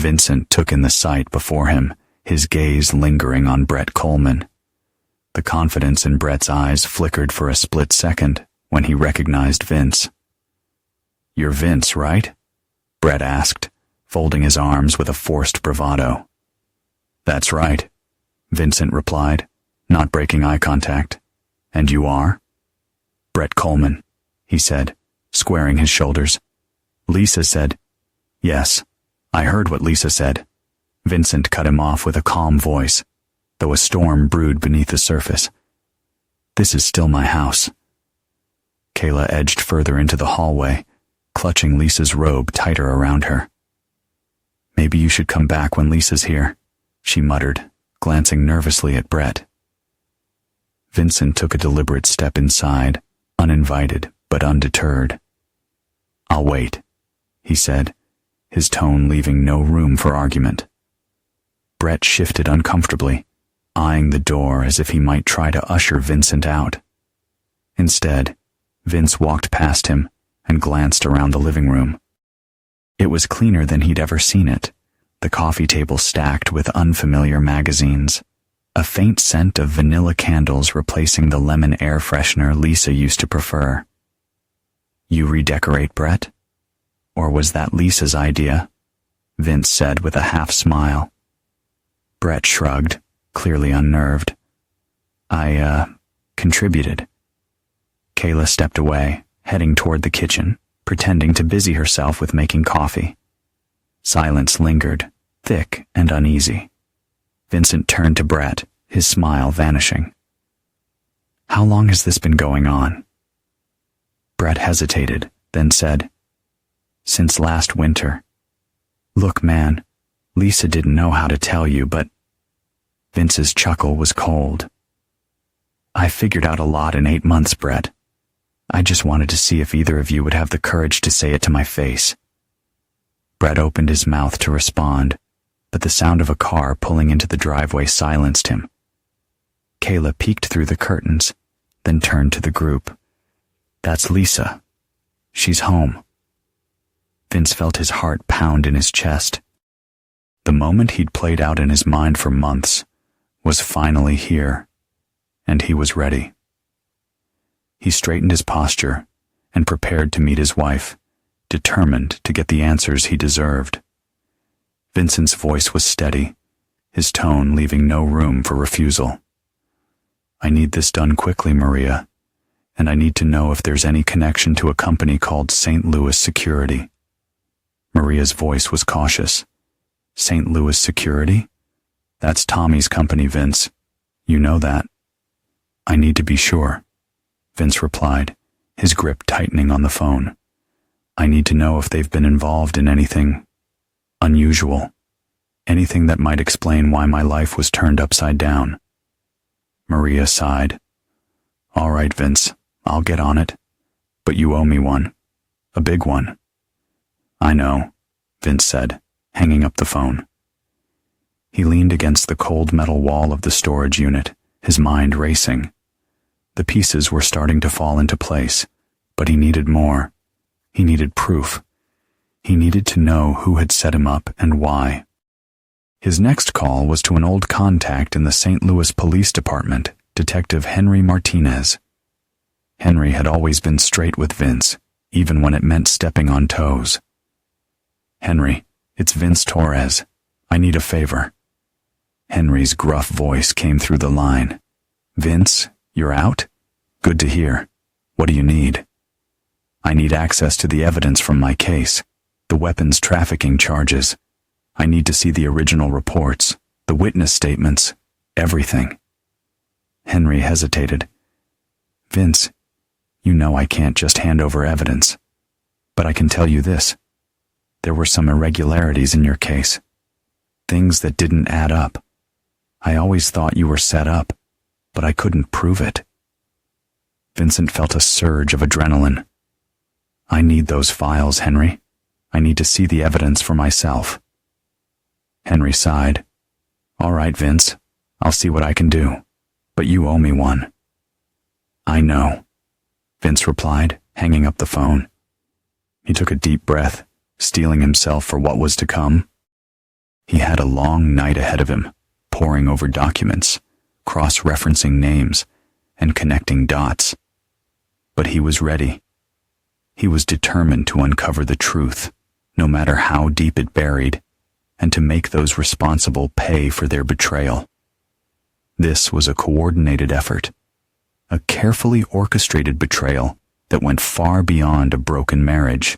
Vincent took in the sight before him, his gaze lingering on Brett Coleman. The confidence in Brett's eyes flickered for a split second when he recognized Vince. "You're Vince, right?" Brett asked, folding his arms with a forced bravado. "That's right," Vincent replied, not breaking eye contact. "And you are?" "Brett Coleman," he said, squaring his shoulders. "Lisa said—" "Yes, I heard what Lisa said." Vincent cut him off with a calm voice, though a storm brewed beneath the surface. "This is still my house." Kayla edged further into the hallway, clutching Lisa's robe tighter around her. "Maybe you should come back when Lisa's here," she muttered, glancing nervously at Brett. Vincent took a deliberate step inside, uninvited but undeterred. "I'll wait," he said, his tone leaving no room for argument. Brett shifted uncomfortably, eyeing the door as if he might try to usher Vincent out. Instead, Vince walked past him and glanced around the living room. It was cleaner than he'd ever seen it, the coffee table stacked with unfamiliar magazines, a faint scent of vanilla candles replacing the lemon air freshener Lisa used to prefer. "You redecorate, Brett? Or was that Lisa's idea?" Vince said with a half smile. Brett shrugged, clearly unnerved. I contributed." Kayla stepped away, heading toward the kitchen, pretending to busy herself with making coffee. Silence lingered, thick and uneasy. Vincent turned to Brett, his smile vanishing. "How long has this been going on?" Brett hesitated, then said, "Since last winter. Look, man, Lisa didn't know how to tell you, but—" Vince's chuckle was cold. "I figured out a lot in 8 months, Brett. I just wanted to see if either of you would have the courage to say it to my face." Brett opened his mouth to respond, but the sound of a car pulling into the driveway silenced him. Kayla peeked through the curtains, then turned to the group. "That's Lisa. She's home." Vince felt his heart pound in his chest. The moment he'd played out in his mind for months was finally here, and he was ready. He straightened his posture and prepared to meet his wife, determined to get the answers he deserved. Vincent's voice was steady, his tone leaving no room for refusal. "I need this done quickly, Maria, and I need to know if there's any connection to a company called St. Louis Security." Maria's voice was cautious. "St. Louis Security? That's Tommy's company, Vince. You know that." "I need to be sure," Vince replied, his grip tightening on the phone. "I need to know if they've been involved in anything unusual, anything that might explain why my life was turned upside down." Maria sighed. "All right, Vince, I'll get on it. But you owe me one. A big one." "I know," Vince said, hanging up the phone. He leaned against the cold metal wall of the storage unit, his mind racing. The pieces were starting to fall into place, but he needed more. He needed proof. He needed to know who had set him up and why. His next call was to an old contact in the St. Louis Police Department, Detective Henry Martinez. Henry had always been straight with Vince, even when it meant stepping on toes. "Henry, it's Vince Torres. I need a favor." Henry's gruff voice came through the line. "Vince, you're out? Good to hear. What do you need?" "I need access to the evidence from my case, the weapons trafficking charges. I need to see the original reports, the witness statements, everything." Henry hesitated. "Vince, you know I can't just hand over evidence. But I can tell you this. There were some irregularities in your case. Things that didn't add up. I always thought you were set up, but I couldn't prove it." Vincent felt a surge of adrenaline. "I need those files, Henry. I need to see the evidence for myself." Henry sighed. "All right, Vince. I'll see what I can do. But you owe me one." "I know," Vince replied, hanging up the phone. He took a deep breath, steeling himself for what was to come. He had a long night ahead of him, poring over documents, cross-referencing names, and connecting dots. But he was ready. He was determined to uncover the truth, no matter how deep it buried, and to make those responsible pay for their betrayal. This was a coordinated effort, a carefully orchestrated betrayal that went far beyond a broken marriage.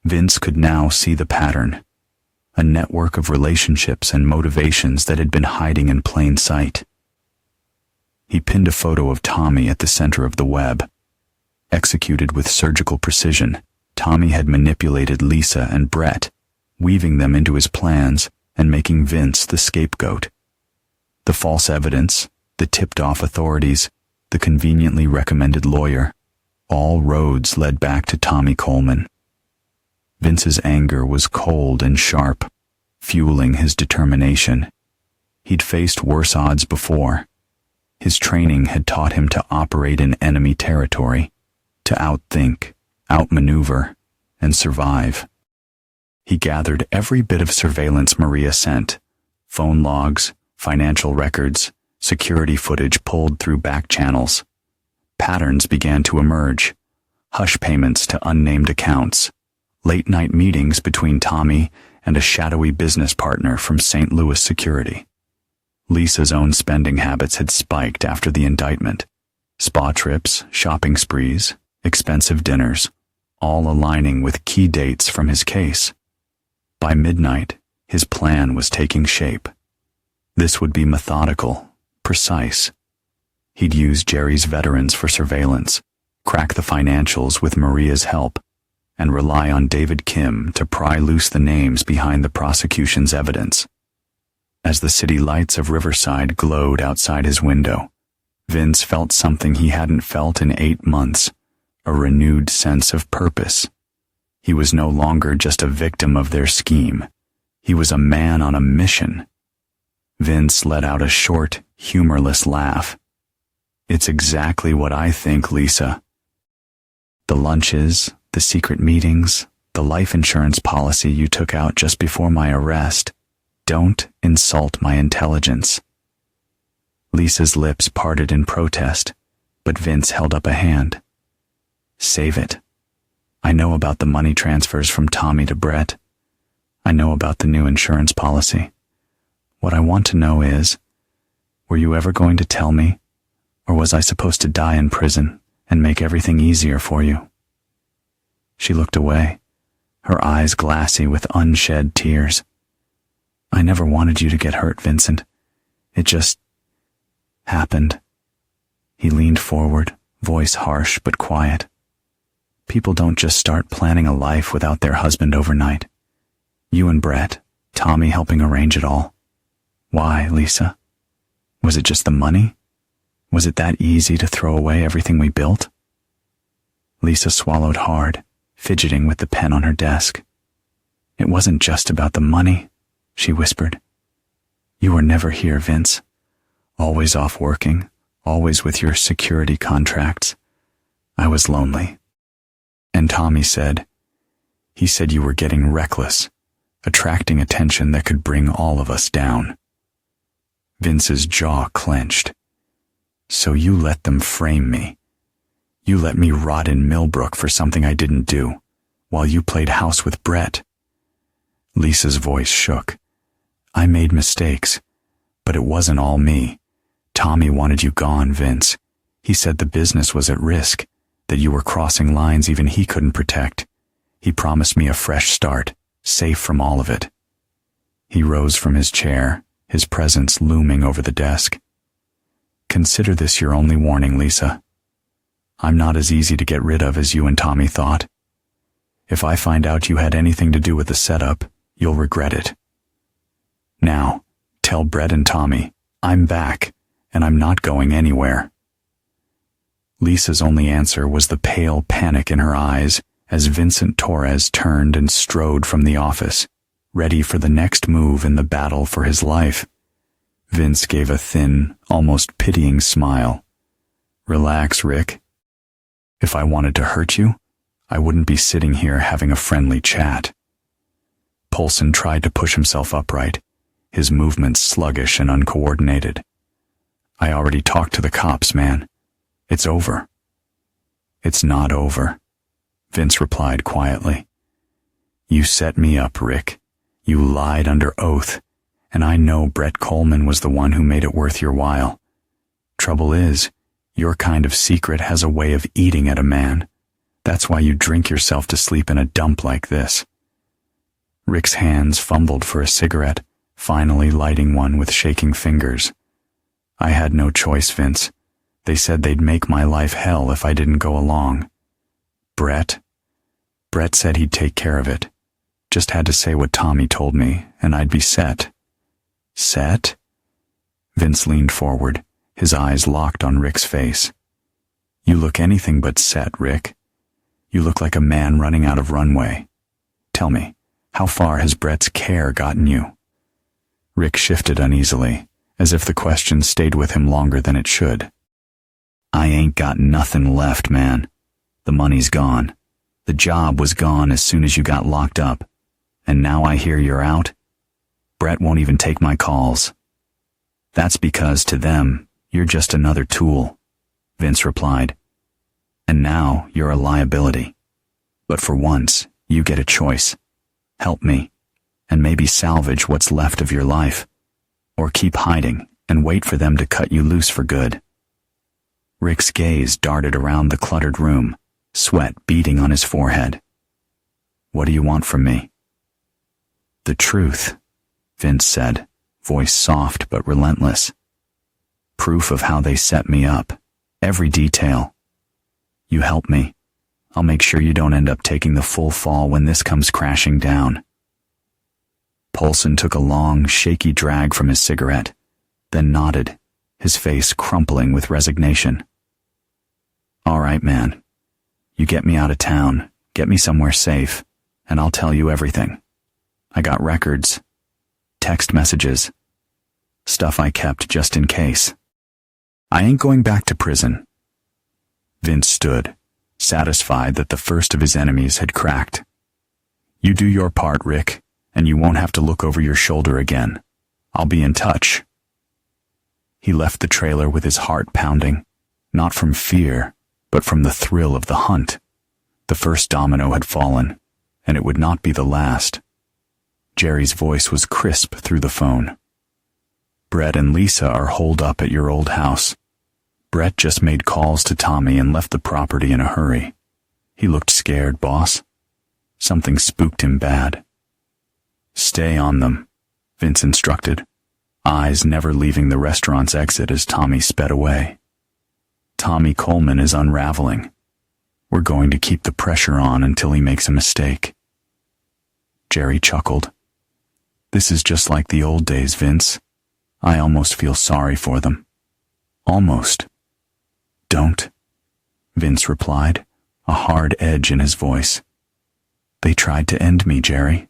Vince could now see the pattern, a network of relationships and motivations that had been hiding in plain sight. He pinned a photo of Tommy at the center of the web. Executed with surgical precision, Tommy had manipulated Lisa and Brett, weaving them into his plans and making Vince the scapegoat. The false evidence, the tipped-off authorities, the conveniently recommended lawyer, all roads led back to Tommy Coleman. Vince's anger was cold and sharp, fueling his determination. He'd faced worse odds before. His training had taught him to operate in enemy territory, to outthink, outmaneuver, and survive. He gathered every bit of surveillance Maria sent, phone logs, financial records, security footage pulled through back channels. Patterns began to emerge, hush payments to unnamed accounts, late-night meetings between Tommy and a shadowy business partner from St. Louis security. Lisa's own spending habits had spiked after the indictment. Spa trips, shopping sprees, expensive dinners, all aligning with key dates from his case. By midnight, his plan was taking shape. This would be methodical, precise. He'd use Jerry's veterans for surveillance, crack the financials with Maria's help, and rely on David Kim to pry loose the names behind the prosecution's evidence. As the city lights of Riverside glowed outside his window, Vince felt something he hadn't felt in 8 months, a renewed sense of purpose. He was no longer just a victim of their scheme. He was a man on a mission. Vince let out a short, humorless laugh. "It's exactly what I think, Lisa. The lunches, the secret meetings, the life insurance policy you took out just before my arrest. Don't insult my intelligence." Lisa's lips parted in protest, but Vince held up a hand. "Save it. I know about the money transfers from Tommy to Brett. I know about the new insurance policy. What I want to know is, were you ever going to tell me, or was I supposed to die in prison and make everything easier for you?" She looked away, her eyes glassy with unshed tears. "I never wanted you to get hurt, Vincent. It just happened." He leaned forward, voice harsh but quiet. "People don't just start planning a life without their husband overnight. You and Brett, Tommy helping arrange it all. Why, Lisa? Was it just the money? Was it that easy to throw away everything we built?" Lisa swallowed hard, fidgeting with the pen on her desk. "It wasn't just about the money," she whispered. "You were never here, Vince. Always off working, always with your security contracts. I was lonely. And Tommy said, he said you were getting reckless, attracting attention that could bring all of us down." Vince's jaw clenched. "So you let them frame me. You let me rot in Millbrook for something I didn't do, while you played house with Brett." Lisa's voice shook. "I made mistakes, but it wasn't all me. Tommy wanted you gone, Vince. He said the business was at risk, that you were crossing lines even he couldn't protect. He promised me a fresh start, safe from all of it." He rose from his chair, his presence looming over the desk. "Consider this your only warning, Lisa. I'm not as easy to get rid of as you and Tommy thought. If I find out you had anything to do with the setup, you'll regret it. Now, tell Brett and Tommy, I'm back, and I'm not going anywhere." Lisa's only answer was the pale panic in her eyes as Vincent Torres turned and strode from the office, ready for the next move in the battle for his life. Vince gave a thin, almost pitying smile. "Relax, Rick. If I wanted to hurt you, I wouldn't be sitting here having a friendly chat." Polson tried to push himself upright, his movements sluggish and uncoordinated. I already talked to the cops, man. It's over. It's not over, Vince replied quietly. You set me up, Rick. You lied under oath, and I know Brett Coleman was the one who made it worth your while. Trouble is, your kind of secret has a way of eating at a man. That's why you drink yourself to sleep in a dump like this. Rick's hands fumbled for a cigarette, finally lighting one with shaking fingers. I had no choice, Vince. They said they'd make my life hell if I didn't go along. Brett said he'd take care of it. Just had to say what Tommy told me, and I'd be set. Set? Vince leaned forward, his eyes locked on Rick's face. You look anything but set, Rick. You look like a man running out of runway. Tell me, how far has Brett's care gotten you? Rick shifted uneasily, as if the question stayed with him longer than it should. I ain't got nothing left, man. The money's gone. The job was gone as soon as you got locked up. And now I hear you're out? Brett won't even take my calls. That's because, to them, you're just another tool, Vince replied. And now you're a liability. But for once, you get a choice. Help me, and maybe salvage what's left of your life. Or keep hiding and wait for them to cut you loose for good. Rick's gaze darted around the cluttered room, sweat beading on his forehead. What do you want from me? The truth, Vince said, voice soft but relentless. Proof of how they set me up, every detail. You help me. I'll make sure you don't end up taking the full fall when this comes crashing down. Polson took a long, shaky drag from his cigarette, then nodded, his face crumpling with resignation. All right, man. You get me out of town, get me somewhere safe, and I'll tell you everything. I got records, text messages, stuff I kept just in case. I ain't going back to prison. Vince stood, satisfied that the first of his enemies had cracked. You do your part, Rick, and you won't have to look over your shoulder again. I'll be in touch. He left the trailer with his heart pounding, not from fear, but from the thrill of the hunt. The first domino had fallen, and it would not be the last. Jerry's voice was crisp through the phone. Brett and Lisa are holed up at your old house. Brett just made calls to Tommy and left the property in a hurry. He looked scared, boss. Something spooked him bad. Stay on them, Vince instructed, eyes never leaving the restaurant's exit as Tommy sped away. Tommy Coleman is unraveling. We're going to keep the pressure on until he makes a mistake. Jerry chuckled. This is just like the old days, Vince. I almost feel sorry for them. Almost. Don't, Vince replied, a hard edge in his voice. They tried to end me, Jerry.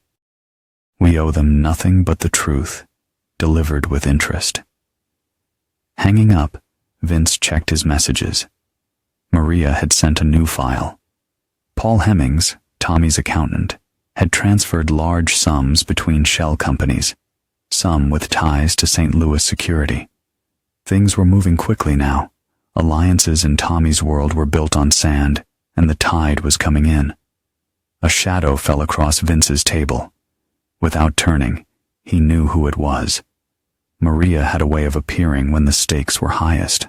We owe them nothing but the truth, delivered with interest. Hanging up, Vince checked his messages. Maria had sent a new file. Paul Hemmings, Tommy's accountant, had transferred large sums between shell companies, some with ties to St. Louis security. Things were moving quickly now. Alliances in Tommy's world were built on sand, and the tide was coming in. A shadow fell across Vince's table. Without turning, he knew who it was. Maria had a way of appearing when the stakes were highest.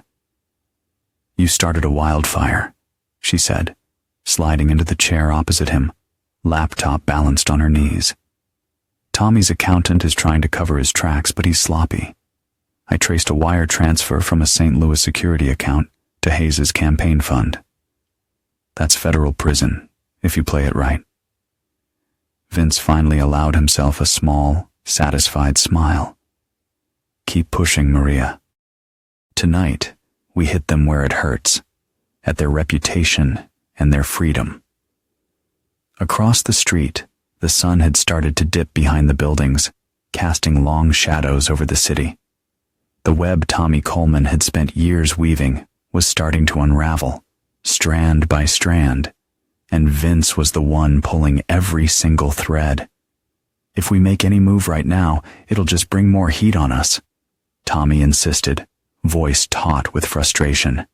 You started a wildfire, she said, sliding into the chair opposite him, laptop balanced on her knees. Tommy's accountant is trying to cover his tracks, but he's sloppy. I traced a wire transfer from a St. Louis security account to Hayes's campaign fund. That's federal prison, if you play it right. Vince finally allowed himself a small, satisfied smile. Keep pushing, Maria. Tonight, we hit them where it hurts, at their reputation and their freedom. Across the street, the sun had started to dip behind the buildings, casting long shadows over the city. The web Tommy Coleman had spent years weaving was starting to unravel, strand by strand, and Vince was the one pulling every single thread. If we make any move right now, it'll just bring more heat on us, Tommy insisted, voice taut with frustration.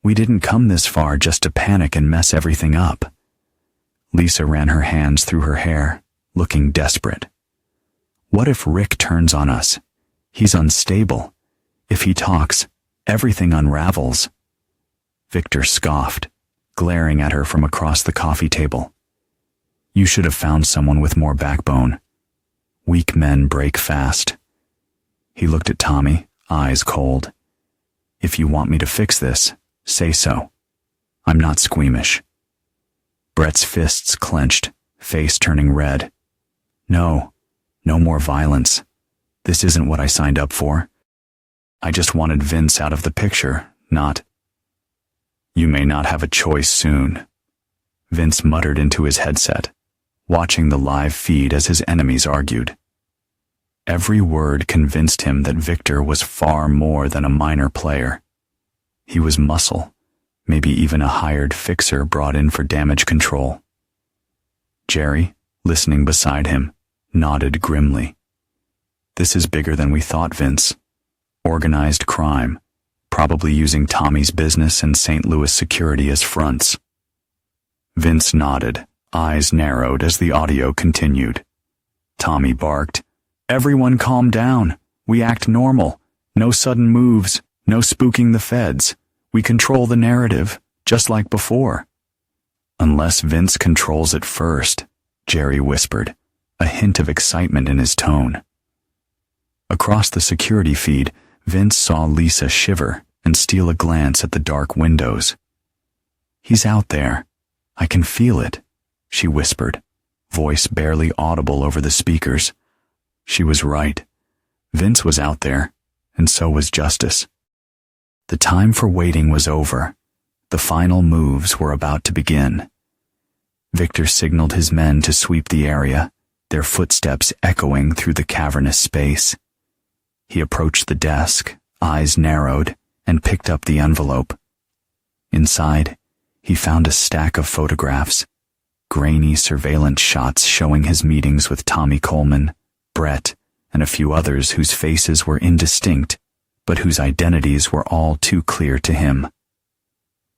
We didn't come this far just to panic and mess everything up. Lisa ran her hands through her hair, looking desperate. What if Rick turns on us? He's unstable. If he talks, everything unravels. Victor scoffed, glaring at her from across the coffee table. You should have found someone with more backbone. Weak men break fast. He looked at Tommy, eyes cold. If you want me to fix this, say so. I'm not squeamish. Brett's fists clenched, face turning red. No more violence. This isn't what I signed up for. I just wanted Vince out of the picture, not... You may not have a choice soon, Vince muttered into his headset, watching the live feed as his enemies argued. Every word convinced him that Victor was far more than a minor player. He was muscle, maybe even a hired fixer brought in for damage control. Jerry, listening beside him, nodded grimly. This is bigger than we thought, Vince. Organized crime, probably using Tommy's business and St. Louis security as fronts. Vince nodded, eyes narrowed as the audio continued. Tommy barked, "Everyone calm down. We act normal. No sudden moves, no spooking the feds. We control the narrative, just like before." Unless Vince controls it first, Jerry whispered, a hint of excitement in his tone. Across the security feed, Vince saw Lisa shiver and steal a glance at the dark windows. He's out there. I can feel it, she whispered, voice barely audible over the speakers. She was right. Vince was out there, and so was Justice. The time for waiting was over. The final moves were about to begin. Victor signaled his men to sweep the area, their footsteps echoing through the cavernous space. He approached the desk, eyes narrowed, and picked up the envelope. Inside, he found a stack of photographs, grainy surveillance shots showing his meetings with Tommy Coleman, Brett, and a few others whose faces were indistinct, but whose identities were all too clear to him.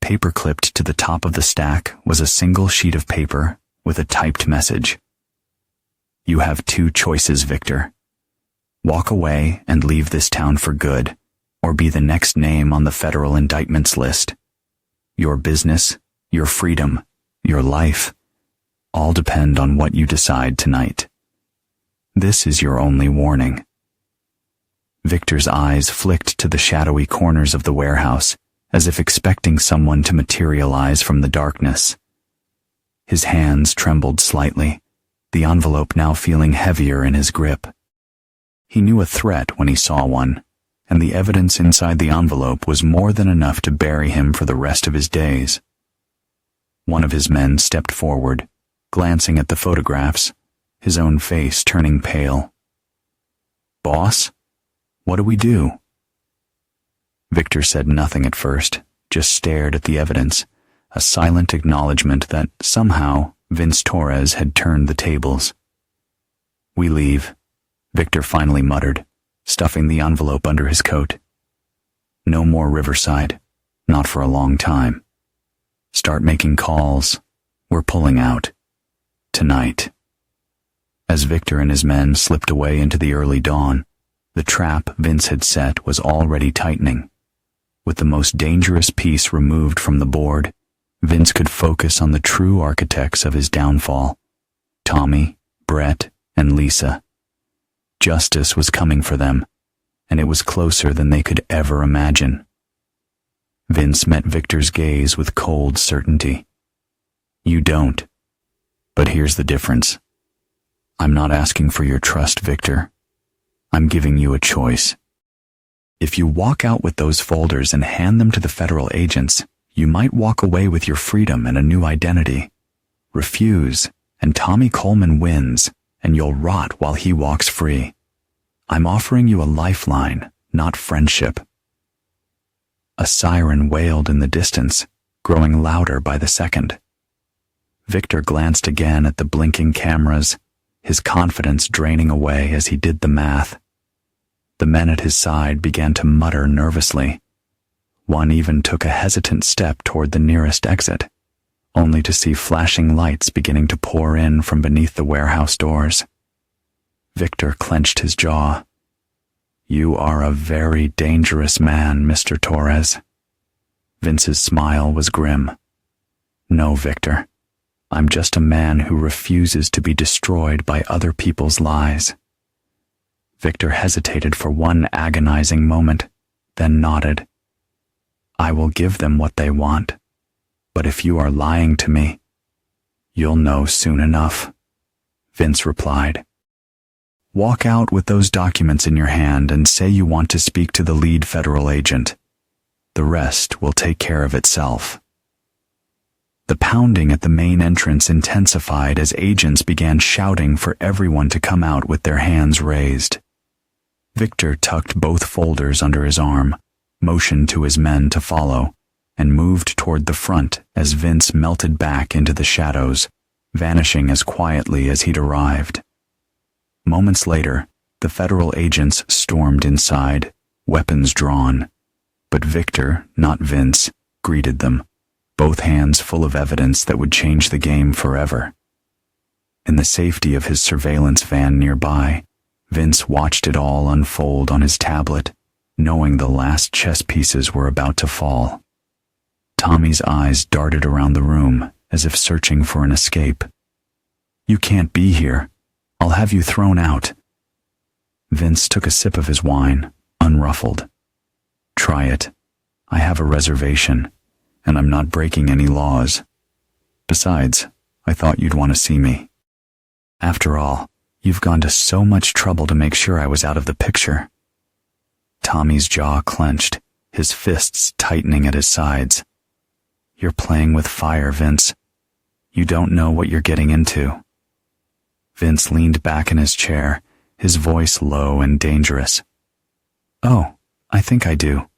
Paper-clipped to the top of the stack was a single sheet of paper with a typed message. You have two choices, Victor. Walk away and leave this town for good, or be the next name on the federal indictments list. Your business, your freedom, your life, all depend on what you decide tonight. This is your only warning. Victor's eyes flicked to the shadowy corners of the warehouse, as if expecting someone to materialize from the darkness. His hands trembled slightly, the envelope now feeling heavier in his grip. He knew a threat when he saw one, and the evidence inside the envelope was more than enough to bury him for the rest of his days. One of his men stepped forward, glancing at the photographs, his own face turning pale. Boss, what do we do? Victor said nothing at first, just stared at the evidence, a silent acknowledgement that somehow Vince Torres had turned the tables. We leave, Victor finally muttered, stuffing the envelope under his coat. No more Riverside, not for a long time. Start making calls. We're pulling out. Tonight. As Victor and his men slipped away into the early dawn, the trap Vince had set was already tightening. With the most dangerous piece removed from the board, Vince could focus on the true architects of his downfall, Tommy, Brett, and Lisa. Justice was coming for them, and it was closer than they could ever imagine. Vince met Victor's gaze with cold certainty. You don't. But here's the difference. I'm not asking for your trust, Victor. I'm giving you a choice. If you walk out with those folders and hand them to the federal agents, you might walk away with your freedom and a new identity. Refuse, and Tommy Coleman wins, and you'll rot while he walks free. I'm offering you a lifeline, not friendship. A siren wailed in the distance, growing louder by the second. Victor glanced again at the blinking cameras, his confidence draining away as he did the math. The men at his side began to mutter nervously. One even took a hesitant step toward the nearest exit, only to see flashing lights beginning to pour in from beneath the warehouse doors. Victor clenched his jaw. "You are a very dangerous man, Mr. Torres." Vince's smile was grim. "No, Victor. I'm just a man who refuses to be destroyed by other people's lies." Victor hesitated for one agonizing moment, then nodded. "I will give them what they want, but if you are lying to me, you'll know soon enough," Vince replied. "Walk out with those documents in your hand and say you want to speak to the lead federal agent. The rest will take care of itself." The pounding at the main entrance intensified as agents began shouting for everyone to come out with their hands raised. Victor tucked both folders under his arm, motioned to his men to follow, and moved toward the front as Vince melted back into the shadows, vanishing as quietly as he'd arrived. Moments later, the federal agents stormed inside, weapons drawn. But Victor, not Vince, greeted them, both hands full of evidence that would change the game forever. In the safety of his surveillance van nearby, Vince watched it all unfold on his tablet, knowing the last chess pieces were about to fall. Tommy's eyes darted around the room, as if searching for an escape. "You can't be here. I'll have you thrown out." Vince took a sip of his wine, unruffled. "Try it. I have a reservation, and I'm not breaking any laws. Besides, I thought you'd want to see me. After all, you've gone to so much trouble to make sure I was out of the picture." Tommy's jaw clenched, his fists tightening at his sides. "You're playing with fire, Vince. You don't know what you're getting into." Vince leaned back in his chair, his voice low and dangerous. "Oh, I think I do.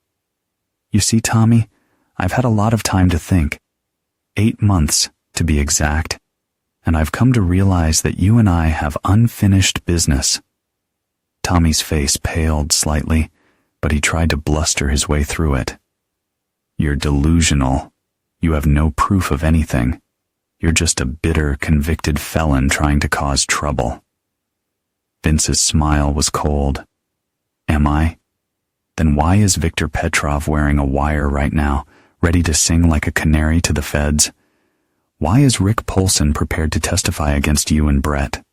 You see, Tommy, I've had a lot of time to think. 8 months, to be exact, and I've come to realize that you and I have unfinished business." Tommy's face paled slightly, but he tried to bluster his way through it. "You're delusional. You have no proof of anything. You're just a bitter, convicted felon trying to cause trouble." Vince's smile was cold. "Am I? Then why is Victor Petrov wearing a wire right now, ready to sing like a canary to the feds? Why is Rick Polson prepared to testify against you and Brett?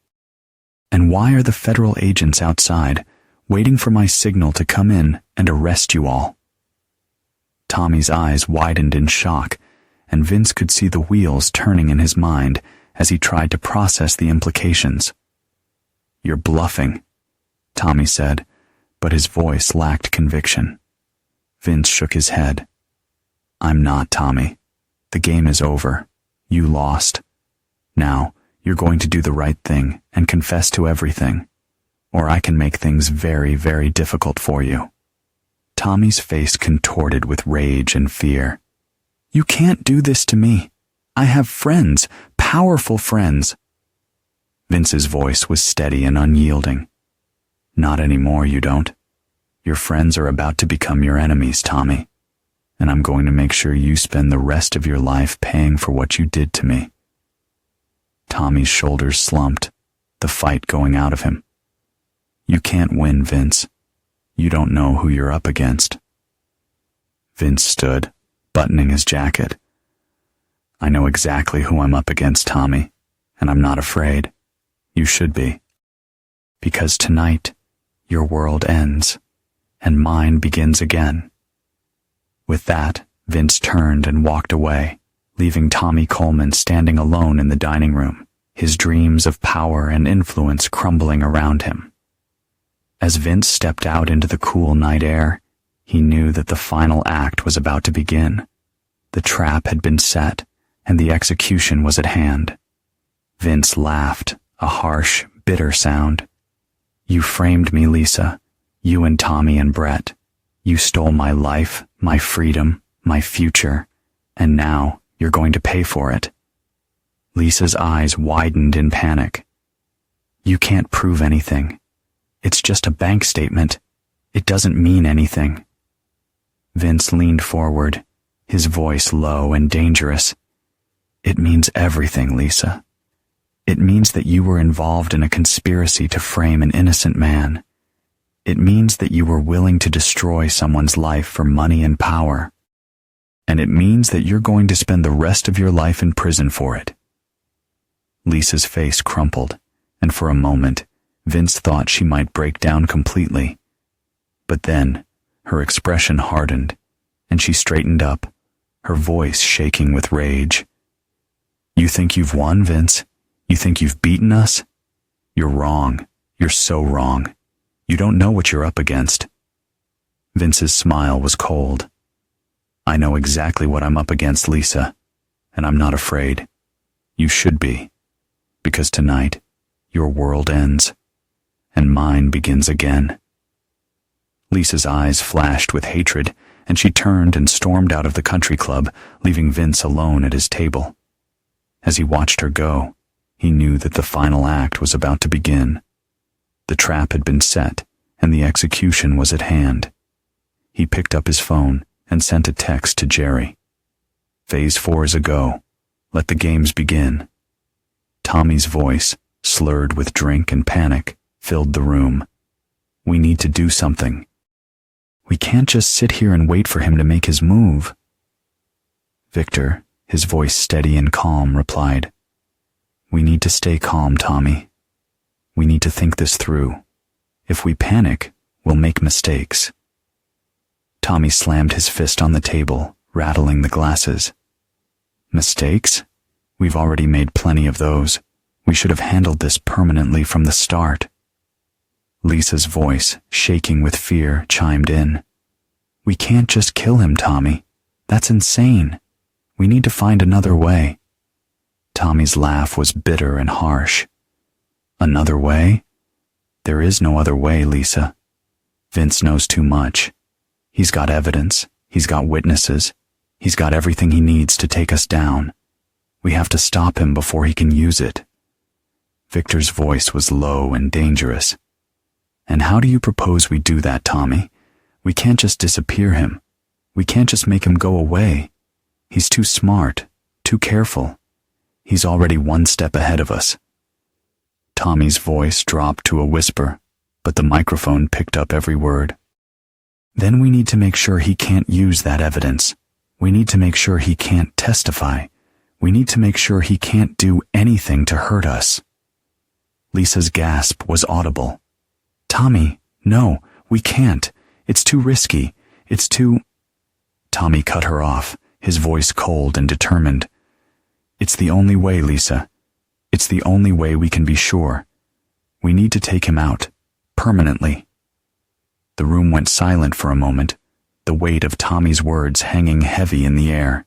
And why are the federal agents outside, waiting for my signal to come in and arrest you all?" Tommy's eyes widened in shock, and Vince could see the wheels turning in his mind as he tried to process the implications. "You're bluffing," Tommy said, but his voice lacked conviction. Vince shook his head. "I'm not, Tommy. The game is over. You lost. Now, you're going to do the right thing and confess to everything, or I can make things very, very difficult for you." Tommy's face contorted with rage and fear. "You can't do this to me. I have friends, powerful friends." Vince's voice was steady and unyielding. "Not anymore, you don't. Your friends are about to become your enemies, Tommy, and I'm going to make sure you spend the rest of your life paying for what you did to me." Tommy's shoulders slumped, the fight going out of him. "You can't win, Vince. You don't know who you're up against." Vince stood, buttoning his jacket. "I know exactly who I'm up against, Tommy, and I'm not afraid. You should be. Because tonight, your world ends, and mine begins again." With that, Vince turned and walked away, leaving Tommy Coleman standing alone in the dining room, his dreams of power and influence crumbling around him. As Vince stepped out into the cool night air, he knew that the final act was about to begin. The trap had been set, and the execution was at hand. Vince laughed, a harsh, bitter sound. "You framed me, Lisa. You and Tommy and Brett. You stole my life, my freedom, my future, and now you're going to pay for it." Lisa's eyes widened in panic. You can't prove anything. It's just a bank statement. It doesn't mean anything. Vince leaned forward, his voice low and dangerous. It means everything, Lisa. It means that you were involved in a conspiracy to frame an innocent man. It means that you were willing to destroy someone's life for money and power. And it means that you're going to spend the rest of your life in prison for it. Lisa's face crumpled, and for a moment, Vince thought she might break down completely. But then, her expression hardened, and she straightened up, her voice shaking with rage. You think you've won, Vince? You think you've beaten us? You're wrong. You're so wrong. You don't know what you're up against. Vince's smile was cold. I know exactly what I'm up against, Lisa, and I'm not afraid. You should be, because tonight, your world ends, and mine begins again. Lisa's eyes flashed with hatred, and she turned and stormed out of the country club, leaving Vince alone at his table. As he watched her go, he knew that the final act was about to begin. The trap had been set, and the execution was at hand. He picked up his phone and sent a text to Jerry. Phase 4 is a go. Let the games begin. Tommy's voice, slurred with drink and panic, filled the room. We need to do something. We can't just sit here and wait for him to make his move. Victor, his voice steady and calm, replied, We need to stay calm, Tommy. We need to think this through. If we panic, we'll make mistakes. Tommy slammed his fist on the table, rattling the glasses. Mistakes? We've already made plenty of those. We should have handled this permanently from the start. Lisa's voice, shaking with fear, chimed in. We can't just kill him, Tommy. That's insane. We need to find another way. Tommy's laugh was bitter and harsh. Another way? There is no other way, Lisa. Vince knows too much. He's got evidence. He's got witnesses. He's got everything he needs to take us down. We have to stop him before he can use it. Victor's voice was low and dangerous. And how do you propose we do that, Tommy? We can't just disappear him. We can't just make him go away. He's too smart, too careful. He's already one step ahead of us. Tommy's voice dropped to a whisper, but the microphone picked up every word. Then we need to make sure he can't use that evidence. We need to make sure he can't testify. We need to make sure he can't do anything to hurt us. Lisa's gasp was audible. Tommy, no, we can't. It's too risky. It's too... Tommy cut her off, his voice cold and determined. It's the only way, Lisa. It's the only way we can be sure. We need to take him out, permanently. The room went silent for a moment, the weight of Tommy's words hanging heavy in the air.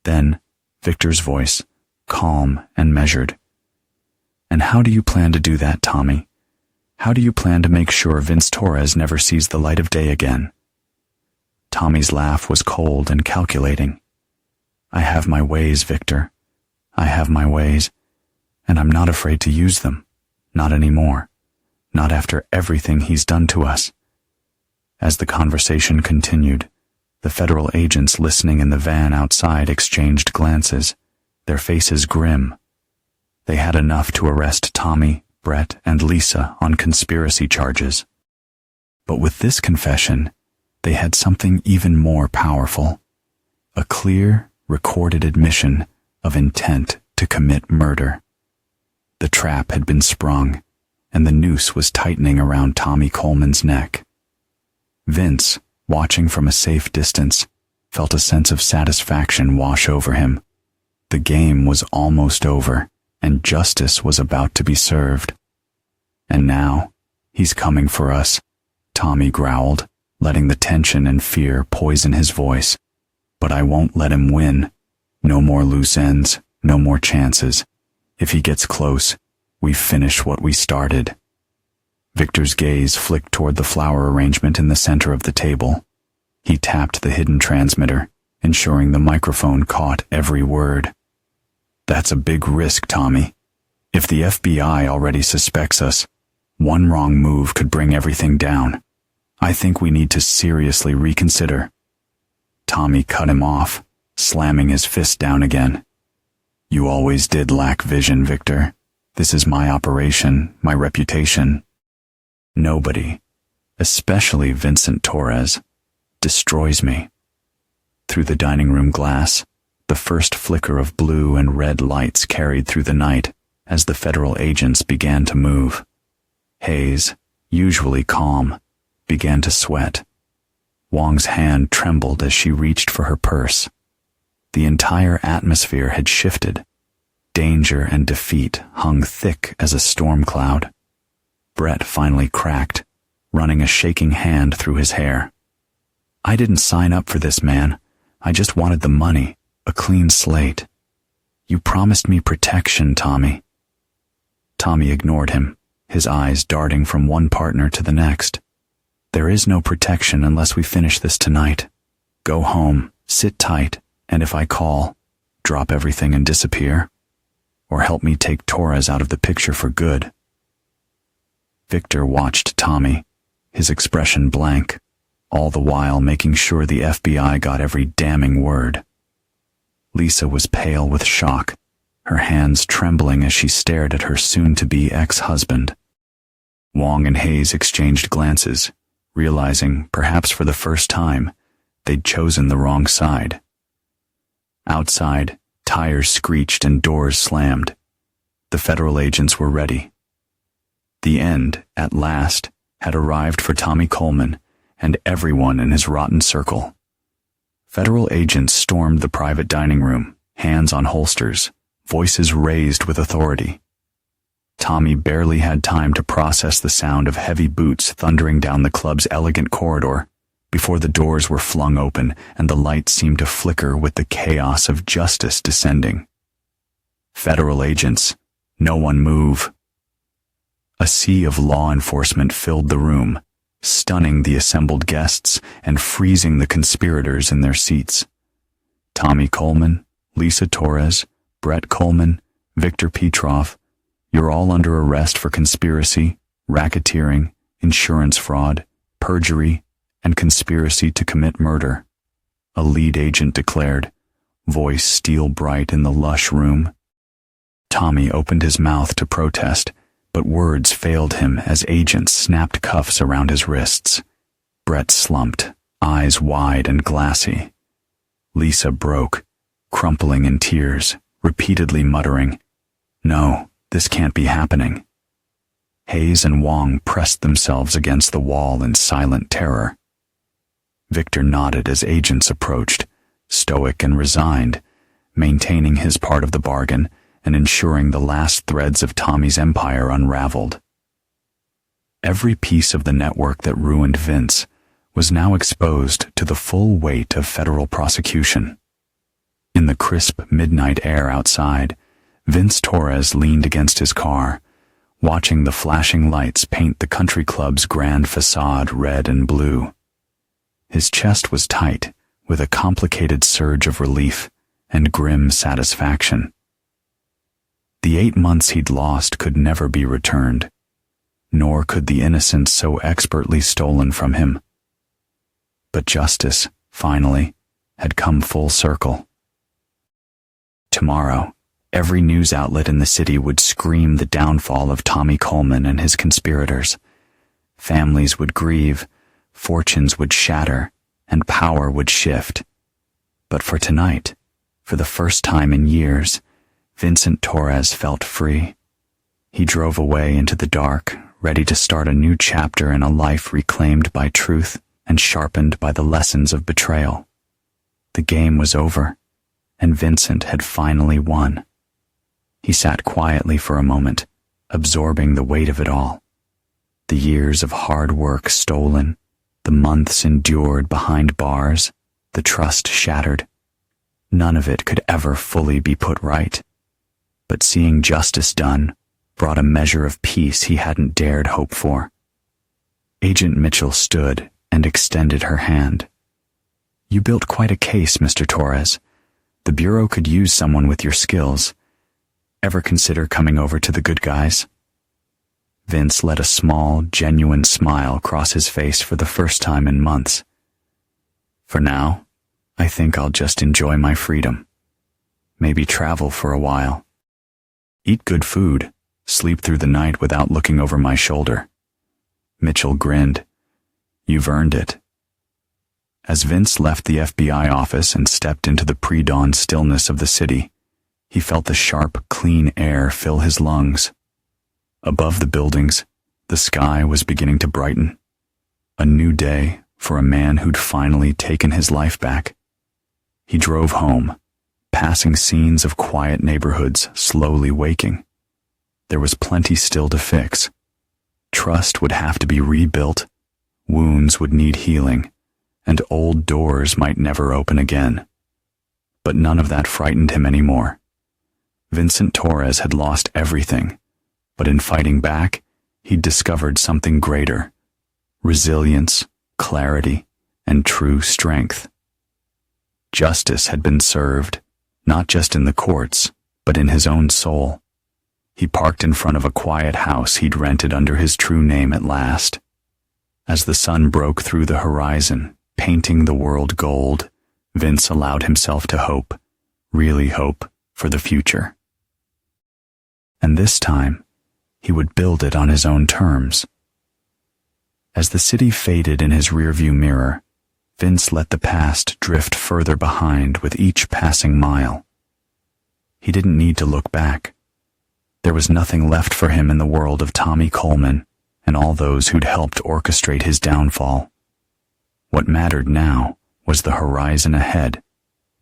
Then, Victor's voice, calm and measured. And how do you plan to do that, Tommy? How do you plan to make sure Vince Torres never sees the light of day again? Tommy's laugh was cold and calculating. I have my ways, Victor. I have my ways, and I'm not afraid to use them. Not anymore. Not after everything he's done to us. As the conversation continued, the federal agents listening in the van outside exchanged glances, their faces grim. They had enough to arrest Tommy, Brett, and Lisa on conspiracy charges. But with this confession, they had something even more powerful. A clear, recorded admission of intent to commit murder. The trap had been sprung, and the noose was tightening around Tommy Coleman's neck. Vince, watching from a safe distance, felt a sense of satisfaction wash over him. The game was almost over, and justice was about to be served. And now, he's coming for us, Tommy growled, letting the tension and fear poison his voice. But I won't let him win. No more loose ends, no more chances. If he gets close, we finish what we started. Victor's gaze flicked toward the flower arrangement in the center of the table. He tapped the hidden transmitter, ensuring the microphone caught every word. That's a big risk, Tommy. If the FBI already suspects us, one wrong move could bring everything down. I think we need to seriously reconsider." Tommy cut him off, slamming his fist down again. "You always did lack vision, Victor. This is my operation, my reputation. Nobody, especially Vincent Torres, destroys me." Through the dining room glass, the first flicker of blue and red lights carried through the night as the federal agents began to move. Hayes, usually calm, began to sweat. Wong's hand trembled as she reached for her purse. The entire atmosphere had shifted. Danger and defeat hung thick as a storm cloud. Brett finally cracked, running a shaking hand through his hair. "I didn't sign up for this, man. I just wanted the money, a clean slate. You promised me protection, Tommy." Tommy ignored him, his eyes darting from one partner to the next. "There is no protection unless we finish this tonight. Go home, sit tight, and if I call, drop everything and disappear. Or help me take Torres out of the picture for good." Victor watched Tommy, his expression blank, all the while making sure the FBI got every damning word. Lisa was pale with shock, her hands trembling as she stared at her soon-to-be ex-husband. Wong and Hayes exchanged glances, realizing, perhaps for the first time, they'd chosen the wrong side. Outside, tires screeched and doors slammed. The federal agents were ready. The end, at last, had arrived for Tommy Coleman and everyone in his rotten circle. Federal agents stormed the private dining room, hands on holsters, voices raised with authority. Tommy barely had time to process the sound of heavy boots thundering down the club's elegant corridor before the doors were flung open and the lights seemed to flicker with the chaos of justice descending. "Federal agents, no one move." A sea of law enforcement filled the room, stunning the assembled guests and freezing the conspirators in their seats. Tommy Coleman, Lisa Torres, Brett Coleman, Victor Petrov, you're all under arrest for conspiracy, racketeering, insurance fraud, perjury, and conspiracy to commit murder, a lead agent declared, voice steel bright in the lush room. Tommy opened his mouth to protest, but words failed him as agents snapped cuffs around his wrists. Brett slumped, eyes wide and glassy. Lisa broke, crumpling in tears, repeatedly muttering, "No, this can't be happening." Hayes and Wong pressed themselves against the wall in silent terror. Victor nodded as agents approached, stoic and resigned, maintaining his part of the bargain and ensuring the last threads of Tommy's empire unraveled. Every piece of the network that ruined Vince was now exposed to the full weight of federal prosecution. In the crisp midnight air outside, Vince Torres leaned against his car, watching the flashing lights paint the country club's grand facade red and blue. His chest was tight, with a complicated surge of relief and grim satisfaction. The 8 months he'd lost could never be returned, nor could the innocence so expertly stolen from him. But justice, finally, had come full circle. Tomorrow, every news outlet in the city would scream the downfall of Tommy Coleman and his conspirators. Families would grieve, fortunes would shatter, and power would shift. But for tonight, for the first time in years, Vincent Torres felt free. He drove away into the dark, ready to start a new chapter in a life reclaimed by truth and sharpened by the lessons of betrayal. The game was over, and Vincent had finally won. He sat quietly for a moment, absorbing the weight of it all. The years of hard work stolen, the months endured behind bars, the trust shattered. None of it could ever fully be put right. But seeing justice done brought a measure of peace he hadn't dared hope for. Agent Mitchell stood and extended her hand. "You built quite a case, Mr. Torres. The Bureau could use someone with your skills. Ever consider coming over to the good guys? Vince let a small, genuine smile cross his face for the first time in months. For now, I think I'll just enjoy my freedom. Maybe travel for a while. Eat good food, sleep through the night without looking over my shoulder. Mitchell grinned. You've earned it. As Vince left the FBI office and stepped into the pre-dawn stillness of the city, he felt the sharp, clean air fill his lungs. Above the buildings, the sky was beginning to brighten. A new day for a man who'd finally taken his life back. He drove home, passing scenes of quiet neighborhoods slowly waking. There was plenty still to fix. Trust would have to be rebuilt, wounds would need healing, and old doors might never open again. But none of that frightened him anymore. Vincent Torres had lost everything, but in fighting back, he'd discovered something greater: resilience, clarity, and true strength. Justice had been served, not just in the courts, but in his own soul. He parked in front of a quiet house he'd rented under his true name at last. As the sun broke through the horizon, painting the world gold, Vince allowed himself to hope, really hope, for the future. And this time, he would build it on his own terms. As the city faded in his rearview mirror, Vince let the past drift further behind with each passing mile. He didn't need to look back. There was nothing left for him in the world of Tommy Coleman and all those who'd helped orchestrate his downfall. What mattered now was the horizon ahead,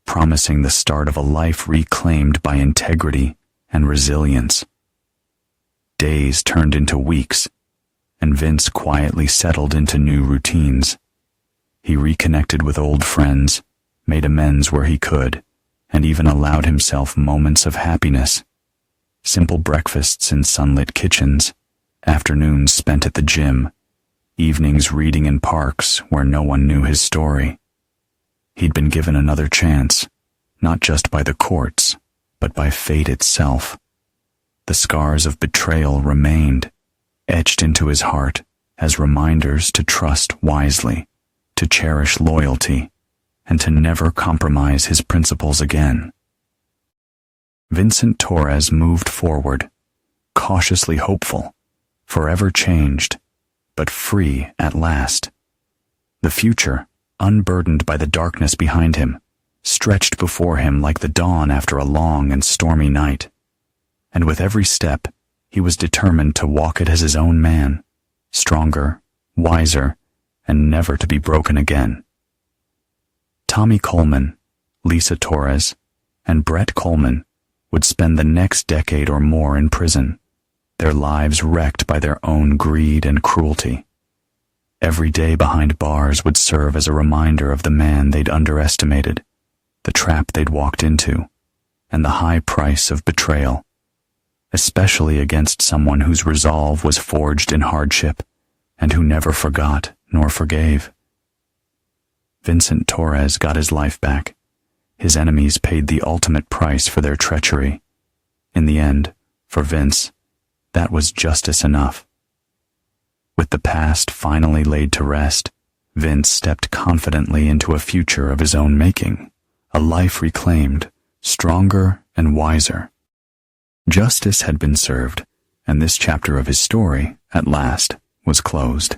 promising the start of a life reclaimed by integrity and resilience. Days turned into weeks, and Vince quietly settled into new routines. He reconnected with old friends, made amends where he could, and even allowed himself moments of happiness. Simple breakfasts in sunlit kitchens, afternoons spent at the gym, evenings reading in parks where no one knew his story. He'd been given another chance, not just by the courts, but by fate itself. The scars of betrayal remained, etched into his heart as reminders to trust wisely, to cherish loyalty, and to never compromise his principles again. Vincent Torres moved forward, cautiously hopeful, forever changed, but free at last. The future, unburdened by the darkness behind him, stretched before him like the dawn after a long and stormy night. And with every step, he was determined to walk it as his own man, stronger, wiser, and never to be broken again. Tommy Coleman, Lisa Torres, and Brett Coleman would spend the next decade or more in prison, their lives wrecked by their own greed and cruelty. Every day behind bars would serve as a reminder of the man they'd underestimated, the trap they'd walked into, and the high price of betrayal, especially against someone whose resolve was forged in hardship and who never forgot nor forgave. Vincent Torres got his life back. His enemies paid the ultimate price for their treachery. In the end, for Vince, that was justice enough. With the past finally laid to rest, Vince stepped confidently into a future of his own making, a life reclaimed, stronger and wiser. Justice had been served, and this chapter of his story, at last, was closed.